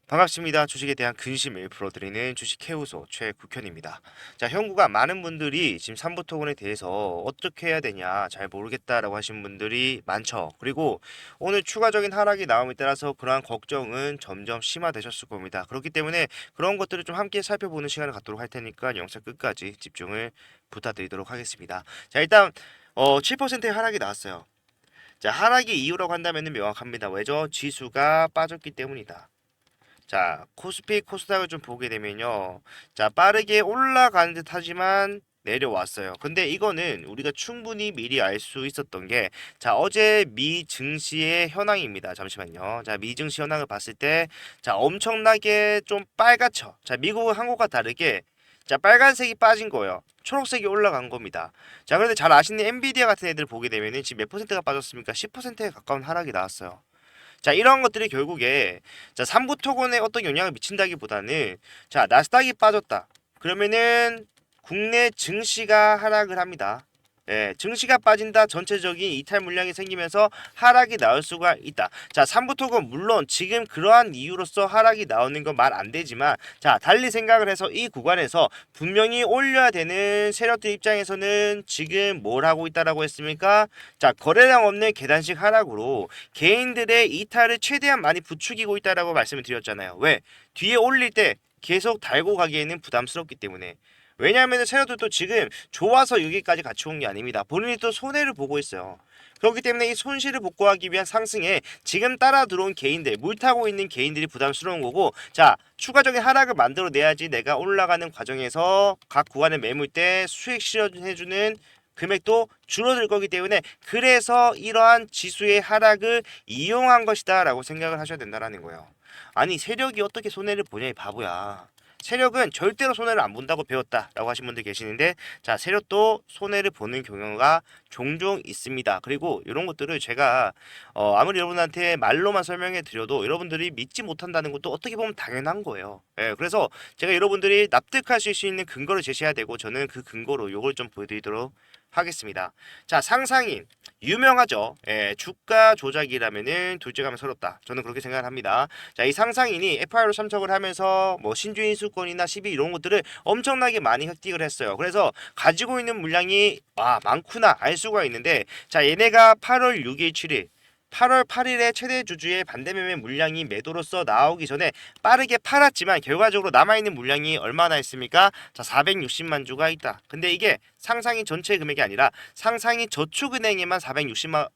반갑습니다. 주식에 대한 근심을 풀어드리는 주식해우소 최국현입니다. 자, 형구가 많은 분들이 지금 삼부토건에 대해서 어떻게 해야 되냐 잘 모르겠다라고 하신 분들이 많죠. 그리고 오늘 추가적인 하락이 나옴에 따라서 그러한 걱정은 점점 심화되셨을 겁니다. 그렇기 때문에 그런 것들을 좀 함께 살펴보는 시간을 갖도록 할 테니까 영상 끝까지 집중을 부탁드리도록 하겠습니다. 자, 일단 7%의 하락이 나왔어요. 자, 하락의 이유라고 한다면 명확합니다. 왜죠? 지수가 빠졌기 때문이다. 자, 코스피 코스닥을 좀 보게 되면요. 자, 빠르게 올라가는 듯 하지만 내려왔어요. 근데 이거는 우리가 충분히 미리 알 수 있었던 게, 자, 어제 미 증시의 현황입니다. 잠시만요. 자, 미 증시 현황을 봤을 때, 자, 엄청나게 좀 빨갛죠. 자, 미국은 한국과 다르게, 자, 빨간색이 빠진 거예요. 초록색이 올라간 겁니다. 자, 그런데 잘 아시는 엔비디아 같은 애들 보게 되면은 지금 몇 퍼센트가 빠졌습니까? 10%에 가까운 하락이 나왔어요. 자, 이런 것들이 결국에 자, 삼부 토건에 어떤 영향을 미친다기보다는 자, 나스닥이 빠졌다. 그러면은 국내 증시가 하락을 합니다. 예, 증시가 빠진다. 전체적인 이탈 물량이 생기면서 하락이 나올 수가 있다. 자, 삼부 토건 물론 지금 그러한 이유로서 하락이 나오는 건 말 안 되지만 자, 달리 생각을 해서 이 구간에서 분명히 올려야 되는 세력들 입장에서는 지금 뭘 하고 있다라고 했습니까? 자, 거래량 없는 계단식 하락으로 개인들의 이탈을 최대한 많이 부추기고 있다라고 말씀을 드렸잖아요. 왜? 뒤에 올릴 때 계속 달고 가기에는 부담스럽기 때문에. 왜냐하면 세력들도 지금 좋아서 여기까지 같이 온 게 아닙니다. 본인이 또 손해를 보고 있어요. 그렇기 때문에 이 손실을 복구하기 위한 상승에 지금 따라 들어온 개인들, 물 타고 있는 개인들이 부담스러운 거고, 자, 추가적인 하락을 만들어내야지 내가 올라가는 과정에서 각 구간을 매물 때 수익 실현해주는 금액도 줄어들 거기 때문에 그래서 이러한 지수의 하락을 이용한 것이다 라고 생각을 하셔야 된다는 거예요. 아니, 세력이 어떻게 손해를 보냐 이 바보야. 세력은 절대로 손해를 안 본다고 배웠다라고 하신 분들 계시는데, 자, 세력도 손해를 보는 경우가 종종 있습니다. 그리고 이런 것들을 제가 아무리 여러분한테 말로만 설명해 드려도 여러분들이 믿지 못한다는 것도 어떻게 보면 당연한 거예요. 예, 그래서 제가 여러분들이 납득하실 수 있는 근거를 제시해야 되고, 저는 그 근거로 요걸 좀 보여드리도록 하겠습니다. 자, 상상인 유명하죠. 예, 주가 조작이라면은 둘째 가면 서럽다. 저는 그렇게 생각을 합니다. 자, 이 상상인이 FI로 참석을 하면서 뭐 신주인 수권이나 시비 이런 것들을 엄청나게 많이 획득을 했어요. 그래서 가지고 있는 물량이 많구나 알 수가 있는데, 자, 얘네가 8월 6일 7일 8월 8일에 최대 주주의 반대 매매 물량이 매도로서 나오기 전에 빠르게 팔았지만 결과적으로 남아있는 물량이 얼마나 있습니까? 자, 460만 주가 있다. 근데 이게 상상이 전체 금액이 아니라 상상이 저축은행에만 460만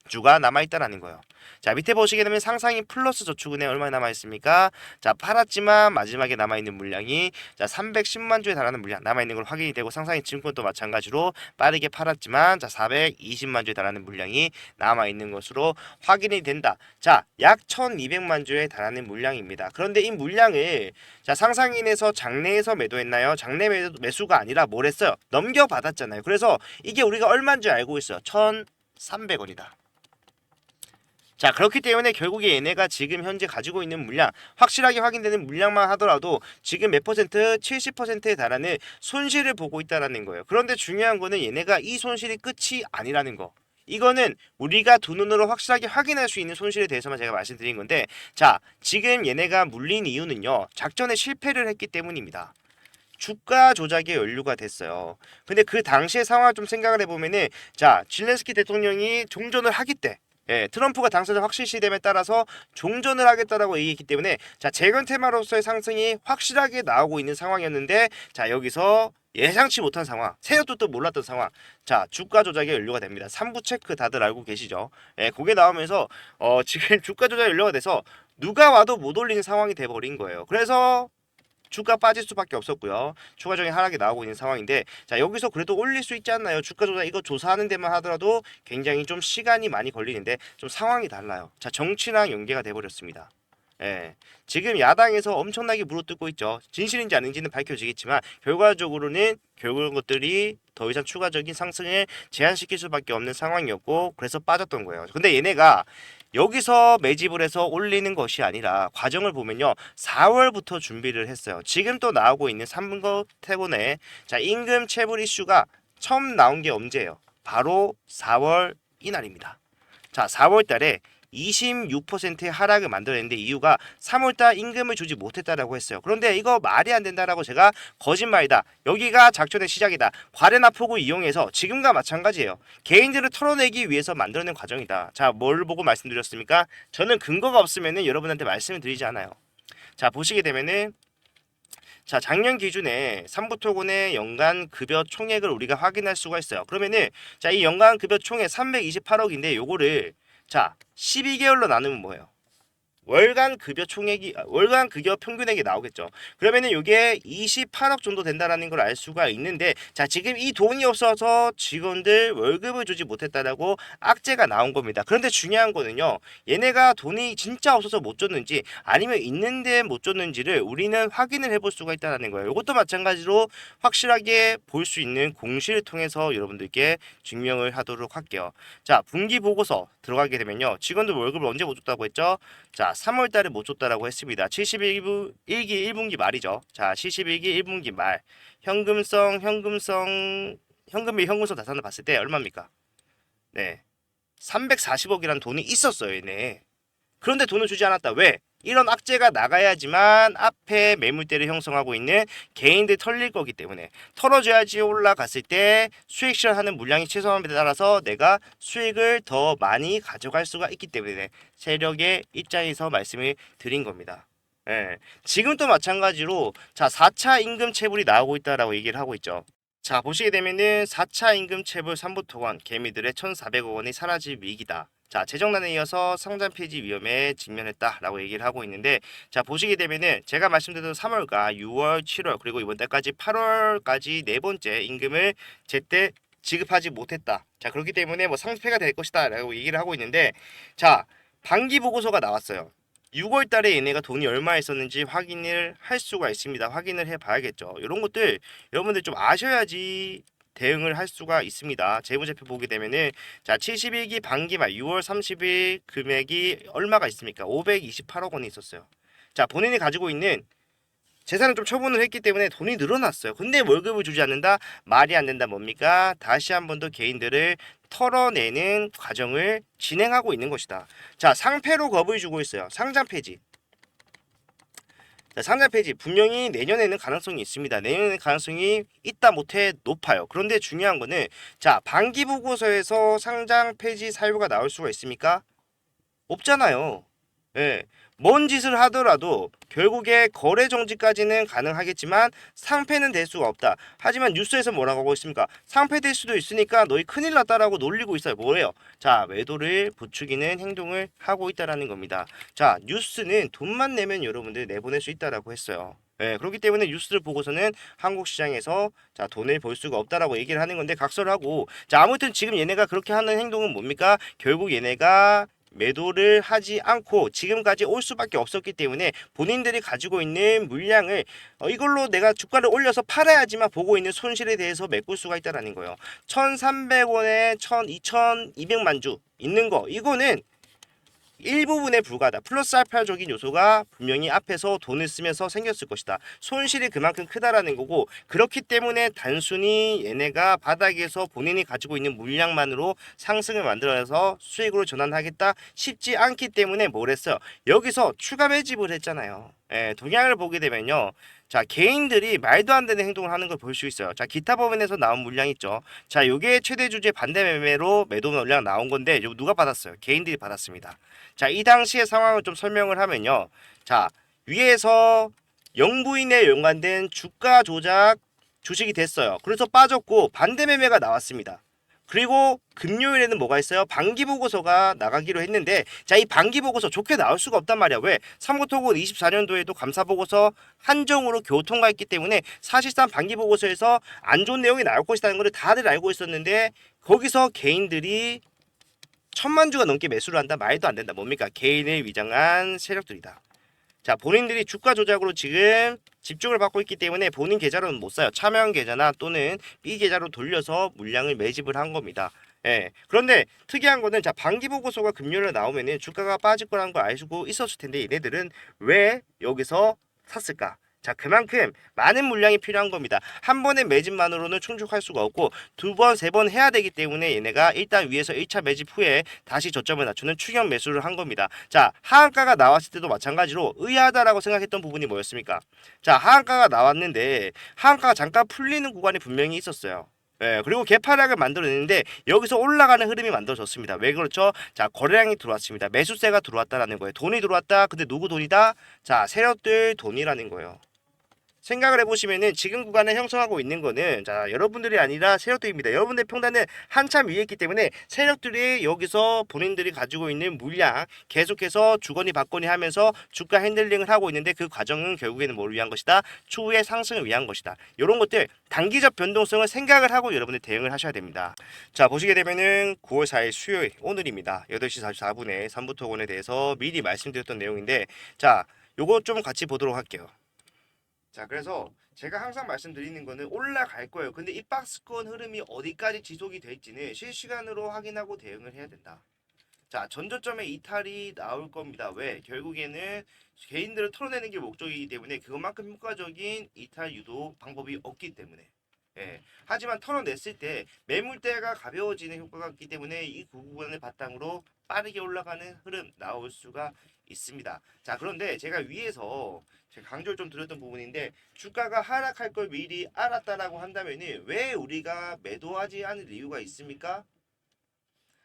주가 남아있다라는 거예요. 자, 밑에 보시게 되면 상상인 플러스 저축은행 얼마나 남아있습니까? 자, 팔았지만 마지막에 남아있는 물량이 자 310만 주에 달하는 물량 남아있는 걸 확인이 되고, 상상인 증권도 마찬가지로 빠르게 팔았지만 자 420만 주에 달하는 물량이 남아있는 것으로 확인이 된다. 자, 약 1200만 주에 달하는 물량입니다. 그런데 이 물량을 자 상상인에서 장내에서 매도했나요? 장내 매수가 아니라 뭘 했어요? 넘겨받았잖아요. 그래서 이게 우리가 얼마인 줄 알고 있어요. 1,300원이다. 자, 그렇기 때문에 결국에 얘네가 지금 현재 가지고 있는 물량, 확실하게 확인되는 물량만 하더라도 지금 몇 퍼센트? 70%에 달하는 손실을 보고 있다는 거예요. 그런데 중요한 거는 얘네가 이 손실이 끝이 아니라는 거. 이거는 우리가 두 눈으로 확실하게 확인할 수 있는 손실에 대해서만 제가 말씀드린 건데, 자, 지금 얘네가 물린 이유는요, 작전에 실패를 했기 때문입니다. 주가 조작에 연루가 됐어요. 근데 그 당시의 상황을 좀 생각을 해보면은, 자, 질렌스키 대통령이 종전을 하기 때, 예, 트럼프가 당선자 확실시됨에 따라서 종전을 하겠다라고 얘기했기 때문에, 자, 재건 테마로서의 상승이 확실하게 나오고 있는 상황이었는데, 자, 여기서 예상치 못한 상황, 세력도 또 몰랐던 상황, 자, 주가 조작에 연루가 됩니다. 3부 체크 다들 알고 계시죠? 예, 그게 나오면서 지금 주가 조작에 연루가 돼서 누가 와도 못 올리는 상황이 돼버린 거예요. 그래서 주가 빠질 수밖에 없었고요. 추가적인 하락이 나오고 있는 상황인데, 자, 여기서 그래도 올릴 수 있지 않나요? 주가 조작 이거 조사하는 데만 하더라도 굉장히 좀 시간이 많이 걸리는데 좀 상황이 달라요. 자, 정치랑 연계가 돼버렸습니다. 예, 지금 야당에서 엄청나게 물어뜯고 있죠. 진실인지 아닌지는 밝혀지겠지만 결과적으로는 결국 것들이 더 이상 추가적인 상승을 제한시킬 수밖에 없는 상황이었고, 그래서 빠졌던 거예요. 근데 얘네가 여기서 매집을 해서 올리는 것이 아니라 과정을 보면요, 4월부터 준비를 했어요. 지금 또 나오고 있는 3분 태곤의 자, 임금 체불 이슈가 처음 나온 게 언제예요? 바로 4월 이날입니다. 자, 4월 달에 26%의 하락을 만들어냈는데 이유가 3월달 임금을 주지 못했다라고 했어요. 그런데 이거 말이 안 된다라고 제가 거짓말이다. 여기가 작전의 시작이다. 과대납폭을 이용해서 지금과 마찬가지예요. 개인들을 털어내기 위해서 만들어낸 과정이다. 자, 뭘 보고 말씀드렸습니까? 저는 근거가 없으면은 여러분한테 말씀을 드리지 않아요. 자, 보시게 되면은 자, 작년 기준에 삼부토군의 연간 급여 총액을 우리가 확인할 수가 있어요. 그러면은 자, 이 연간 급여 총액 328억인데 요거를 자, 12개월로 나누면 뭐예요? 월간 급여 총액이 월간 급여 평균액이 나오겠죠. 그러면은 이게 28억 정도 된다라는 걸 알 수가 있는데 자, 지금 이 돈이 없어서 직원들 월급을 주지 못했다라고 악재가 나온 겁니다. 그런데 중요한 거는요. 얘네가 돈이 진짜 없어서 못 줬는지 아니면 있는데 못 줬는지를 우리는 확인을 해볼 수가 있다는 거예요. 이것도 마찬가지로 확실하게 볼 수 있는 공시를 통해서 여러분들께 증명을 하도록 할게요. 자, 분기 보고서 들어가게 되면요. 직원들 월급을 언제 못 줬다고 했죠? 자, 3월 달에 못 줬다라고 했습니다. 71기 1분기 말이죠. 자, 71기 1분기 말. 현금성 현금비 현금성 자산을 봤을 때 얼마입니까? 네. 340억이라는 돈이 있었어요, 얘네. 그런데 돈을 주지 않았다. 왜? 이런 악재가 나가야지만 앞에 매물대를 형성하고 있는 개인들 털릴 거기 때문에 털어줘야지 올라갔을 때 수익 실현하는 물량이 최소한에 따라서 내가 수익을 더 많이 가져갈 수가 있기 때문에 세력의 입장에서 말씀을 드린 겁니다. 예. 지금도 마찬가지로 자 4차 임금 체불이 나오고 있다라고 얘기를 하고 있죠. 자, 보시게 되면은 4차 임금 체불 3부토건 개미들의 1,400억 원이 사라질 위기다. 자, 재정난에 이어서 상장 폐지 위험에 직면했다라고 얘기를 하고 있는데 자, 보시게 되면은 제가 말씀드린 3월과 6월, 7월 그리고 이번 달까지 8월까지 네 번째 임금을 제때 지급하지 못했다. 자, 그렇기 때문에 뭐 상폐가 될 것이다라고 얘기를 하고 있는데 자, 반기 보고서가 나왔어요. 6월 달에 얘네가 돈이 얼마 있었는지 확인을 할 수가 있습니다. 확인을 해 봐야겠죠. 이런 것들 여러분들 좀 아셔야지 대응을 할 수가 있습니다. 재무제표 보게 되면은 자 71기 반기 말 6월 30일 금액이 얼마가 있습니까? 528억 원이 있었어요. 자, 본인이 가지고 있는 재산을 좀 처분을 했기 때문에 돈이 늘어났어요. 근데 월급을 주지 않는다? 말이 안 된다. 뭡니까? 다시 한 번 더 개인들을 털어내는 과정을 진행하고 있는 것이다. 자, 상패로 겁을 주고 있어요. 상장 폐지. 자, 상장 폐지 분명히 내년에는 가능성이 있습니다. 내년에는 가능성이 있다 못해 높아요. 그런데 중요한 거는 자, 반기 보고서에서 상장 폐지 사유가 나올 수가 있습니까? 없잖아요. 예. 뭔 짓을 하더라도 결국에 거래 정지까지는 가능하겠지만 상패는 될 수가 없다. 하지만 뉴스에서 뭐라고 하고 있습니까? 상패될 수도 있으니까 너희 큰일 났다라고 놀리고 있어요. 뭐예요? 자, 매도를 부추기는 행동을 하고 있다라는 겁니다. 자, 뉴스는 돈만 내면 여러분들 내보낼 수 있다라고 했어요. 예, 그렇기 때문에 뉴스를 보고서는 한국 시장에서 자, 돈을 벌 수가 없다라고 얘기를 하는 건데 각설하고 자, 아무튼 지금 얘네가 그렇게 하는 행동은 뭡니까? 결국 얘네가 매도를 하지 않고 지금까지 올 수밖에 없었기 때문에 본인들이 가지고 있는 물량을 이걸로 내가 주가를 올려서 팔아야지만 보고 있는 손실에 대해서 메꿀 수가 있다라는 거예요. 1,300원에 2,200만 주 있는 거 이거는 일부분에 불과하다. 플러스 알파적인 요소가 분명히 앞에서 돈을 쓰면서 생겼을 것이다. 손실이 그만큼 크다라는 거고 그렇기 때문에 단순히 얘네가 바닥에서 본인이 가지고 있는 물량만으로 상승을 만들어서 수익으로 전환하겠다 쉽지 않기 때문에 뭘 했어요? 여기서 추가 매집을 했잖아요. 예, 동향을 보게 되면요. 자, 개인들이 말도 안 되는 행동을 하는 걸 볼 수 있어요. 자, 기타 법인에서 나온 물량 있죠. 자, 요게 최대 주제 반대 매매로 매도 물량 나온 건데 요 누가 받았어요? 개인들이 받았습니다. 자, 이 당시의 상황을 좀 설명을 하면요. 자, 위에서 영부인에 연관된 주가 조작 주식이 됐어요. 그래서 빠졌고 반대 매매가 나왔습니다. 그리고 금요일에는 뭐가 있어요? 반기 보고서가 나가기로 했는데 자, 이 반기 보고서 좋게 나올 수가 없단 말이야. 왜? 삼부토군 24년도에도 감사 보고서 한정으로 겨우 통과했기 때문에 사실상 반기 보고서에서 안 좋은 내용이 나올 것이라는 걸 다들 알고 있었는데 거기서 개인들이 1,000만 주가 넘게 매수를 한다? 말도 안 된다. 뭡니까? 개인을 위장한 세력들이다. 자, 본인들이 주가 조작으로 지금 집중을 받고 있기 때문에 본인 계좌로는 못 사요. 차명 계좌나 또는 B 계좌로 돌려서 물량을 매집을 한 겁니다. 예. 그런데 특이한 거는 자, 반기 보고서가 금요일에 나오면은 주가가 빠질 거라는 걸 알고 있었을 텐데 얘네들은 왜 여기서 샀을까? 자, 그만큼 많은 물량이 필요한 겁니다. 한 번의 매집만으로는 충족할 수가 없고 두 번, 세 번 해야 되기 때문에 얘네가 일단 위에서 1차 매집 후에 다시 저점을 낮추는 추격 매수를 한 겁니다. 자, 하한가가 나왔을 때도 마찬가지로 의아하다라고 생각했던 부분이 뭐였습니까? 자, 하한가가 나왔는데 하한가가 잠깐 풀리는 구간이 분명히 있었어요. 예, 그리고 개파락을 만들어냈는데 여기서 올라가는 흐름이 만들어졌습니다. 왜 그렇죠? 자, 거래량이 들어왔습니다. 매수세가 들어왔다라는 거예요. 돈이 들어왔다. 근데 누구 돈이다? 자, 세력들 돈이라는 거예요. 생각을 해보시면은 지금 구간에 형성하고 있는 거는 자 여러분들이 아니라 세력들입니다. 여러분들 평단은 한참 위에 있기 때문에 세력들이 여기서 본인들이 가지고 있는 물량 계속해서 주거니 받거니 하면서 주가 핸들링을 하고 있는데 그 과정은 결국에는 뭘 위한 것이다? 추후의 상승을 위한 것이다. 이런 것들 단기적 변동성을 생각을 하고 여러분들 대응을 하셔야 됩니다. 자, 보시게 되면은 9월 4일 수요일 오늘입니다. 8시 44분에 삼부토건에 대해서 미리 말씀드렸던 내용인데 자 요거 좀 같이 보도록 할게요. 자, 그래서 제가 항상 말씀드리는 거는 올라갈 거예요. 근데 이 박스권 흐름이 어디까지 지속이 될지는 실시간으로 확인하고 대응을 해야 된다. 자, 전저점의 이탈이 나올 겁니다. 왜? 결국에는 개인들을 털어내는 게 목적이기 때문에 그것만큼 효과적인 이탈 유도 방법이 없기 때문에. 예. 하지만 털어냈을 때 매물대가 가벼워지는 효과가 있기 때문에 이 구간을 바탕으로 빠르게 올라가는 흐름 나올 수가 있습니다. 자, 그런데 제가 위에서 제가 강조를 좀 드렸던 부분인데 주가가 하락할 걸 미리 알았다라고 한다면은 왜 우리가 매도하지 않을 이유가 있습니까?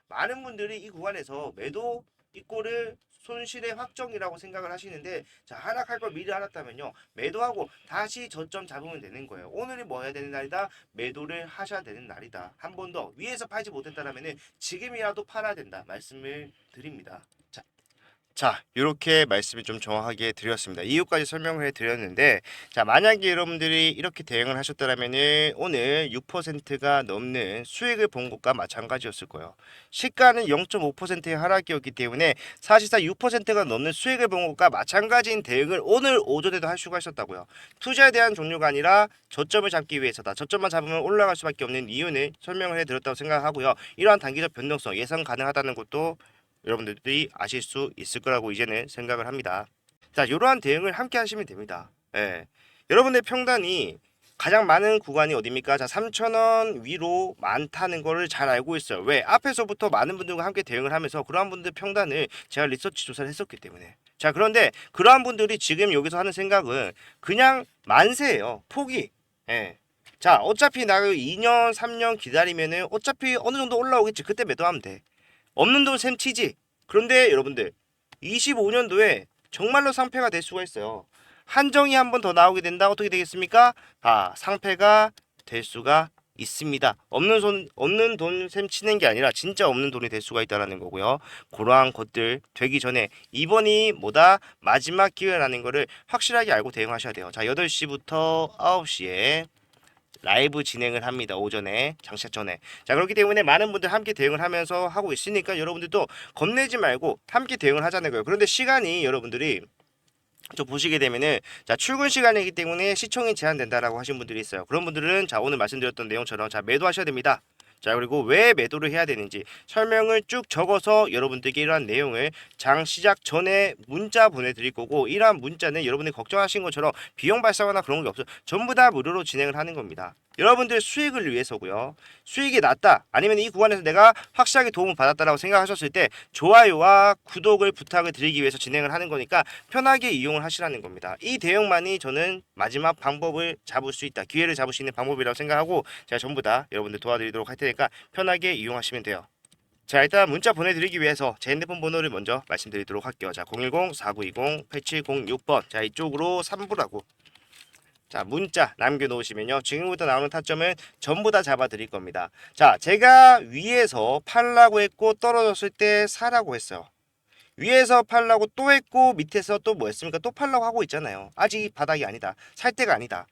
많은 분들이 이 구간에서 매도 이꼬를 손실의 확정이라고 생각을 하시는데 자 하락할 걸 미리 알았다면요 매도하고 다시 저점 잡으면 되는 거예요. 오늘이 뭐 해야 되는 날이다? 매도를 하셔야 되는 날이다. 한 번 더 위에서 팔지 못했다라면은 지금이라도 팔아야 된다 말씀을 드립니다. 자, 이렇게 말씀을 좀 정확하게 드렸습니다. 이유까지 설명을 해드렸는데, 자, 만약에 여러분들이 이렇게 대응을 하셨다면은 오늘 6%가 넘는 수익을 본 것과 마찬가지였을 거예요. 시가는 0.5%의 하락이었기 때문에 사실상 6%가 넘는 수익을 본 것과 마찬가지인 대응을 오늘 오전에도 할 수가 있었다고요. 투자에 대한 종류가 아니라 저점을 잡기 위해서다. 저점만 잡으면 올라갈 수밖에 없는 이유는 설명을 해드렸다고 생각하고요. 이러한 단기적 변동성 예상 가능하다는 것도 여러분들이 아실 수 있을 거라고 이제는 생각을 합니다. 자, 이러한 대응을 함께 하시면 됩니다. 예. 여러분의 평단이 가장 많은 구간이 어디입니까? 자, 3,000원 위로 많다는 거를 잘 알고 있어요. 왜? 앞에서부터 많은 분들과 함께 대응을 하면서 그러한 분들 평단을 제가 리서치 조사를 했었기 때문에. 자, 그런데 그러한 분들이 지금 여기서 하는 생각은 그냥 만세예요. 포기. 예. 자, 어차피 나 2년, 3년 기다리면은 어차피 어느 정도 올라오겠지. 그때 매도하면 돼. 없는 돈 셈 치지. 그런데 여러분들 25년도에 정말로 상패가 될 수가 있어요. 한정이 한 번 더 나오게 된다. 어떻게 되겠습니까? 아, 상패가 될 수가 있습니다. 없는 돈 셈 치는 게 아니라 진짜 없는 돈이 될 수가 있다라는 거고요. 그러한 것들 되기 전에 이번이 뭐다? 마지막 기회라는 거를 확실하게 알고 대응하셔야 돼요. 자, 8시부터 9시에 라이브 진행을 합니다. 오전에 장시작 전에. 자, 그렇기 때문에 많은 분들 함께 대응을 하면서 하고 있으니까 여러분들도 겁내지 말고 함께 대응을 하자는 거예요. 그런데 시간이 여러분들이 좀 보시게 되면은 자 출근 시간이기 때문에 시청이 제한된다라고 하신 분들이 있어요. 그런 분들은 자 오늘 말씀드렸던 내용처럼 자 매도하셔야 됩니다. 자 그리고 왜 매도를 해야 되는지 설명을 쭉 적어서 여러분들께 이러한 내용을 장 시작 전에 문자 보내드릴 거고 이러한 문자는 여러분이 걱정하신 것처럼 비용 발생하거나 그런 게 없어요. 전부 다 무료로 진행을 하는 겁니다. 여러분들 수익을 위해서고요. 수익이 낮다 아니면 이 구간에서 내가 확실하게 도움을 받았다라고 생각하셨을 때 좋아요와 구독을 부탁을 드리기 위해서 진행을 하는 거니까 편하게 이용을 하시라는 겁니다. 이 대응만이 저는 마지막 방법을 잡을 수 있다. 기회를 잡을 수 있는 방법이라고 생각하고 제가 전부 다 여러분들 도와드리도록 할 테니까 편하게 이용하시면 돼요. 자 일단 문자 보내드리기 위해서 제 핸드폰 번호를 먼저 말씀드리도록 할게요. 자 010-4920-8706번 자 이쪽으로 3부라고 자 문자 남겨놓으시면요 지금부터 나오는 타점은 전부 다 잡아 드릴 겁니다. 자 제가 위에서 팔라고 했고 떨어졌을 때 사라고 했어요. 위에서 팔라고 또 했고 밑에서 또 뭐 했습니까? 또 팔라고 하고 있잖아요. 아직 바닥이 아니다. 살 때가 아니다.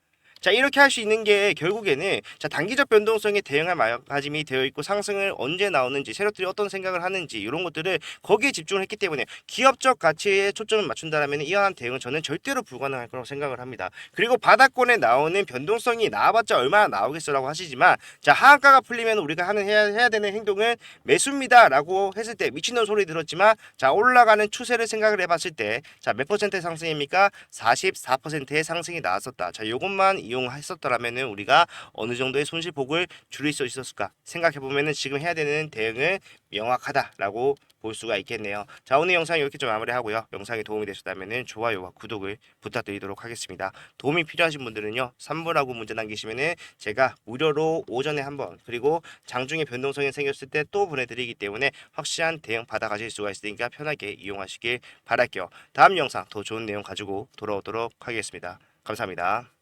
자, 이렇게 할 수 있는 게 결국에는 자, 단기적 변동성에 대응할 마감이 되어 있고 상승을 언제 나오는지 세력들이 어떤 생각을 하는지 이런 것들을 거기에 집중을 했기 때문에 기업적 가치에 초점을 맞춘다라면 이러한 대응은 저는 절대로 불가능할 거라고 생각을 합니다. 그리고 바닥권에 나오는 변동성이 나와봤자 얼마나 나오겠어라고 하시지만 자, 하한가가 풀리면 우리가 해야 되는 행동은 매수입니다라고 했을 때 미친놈 소리 들었지만 자, 올라가는 추세를 생각을 해봤을 때 자, 몇 퍼센트의 상승입니까? 44%의 상승이 나왔었다. 자, 요것만 이용했었더라면은 우리가 어느 정도의 손실폭을 줄일 수 있었을까 생각해 보면은 지금 해야 되는 대응은 명확하다라고 볼 수가 있겠네요. 자, 오늘 영상 이렇게 좀 마무리하고요. 영상이 도움이 되셨다면은 좋아요와 구독을 부탁드리도록 하겠습니다. 도움이 필요하신 분들은요, 3분하고 문제 남기시면은 제가 무료로 오전에 한번 그리고 장중에 변동성이 생겼을 때 또 보내드리기 때문에 확실한 대응 받아가실 수가 있으니까 편하게 이용하시길 바랄게요. 다음 영상 더 좋은 내용 가지고 돌아오도록 하겠습니다. 감사합니다.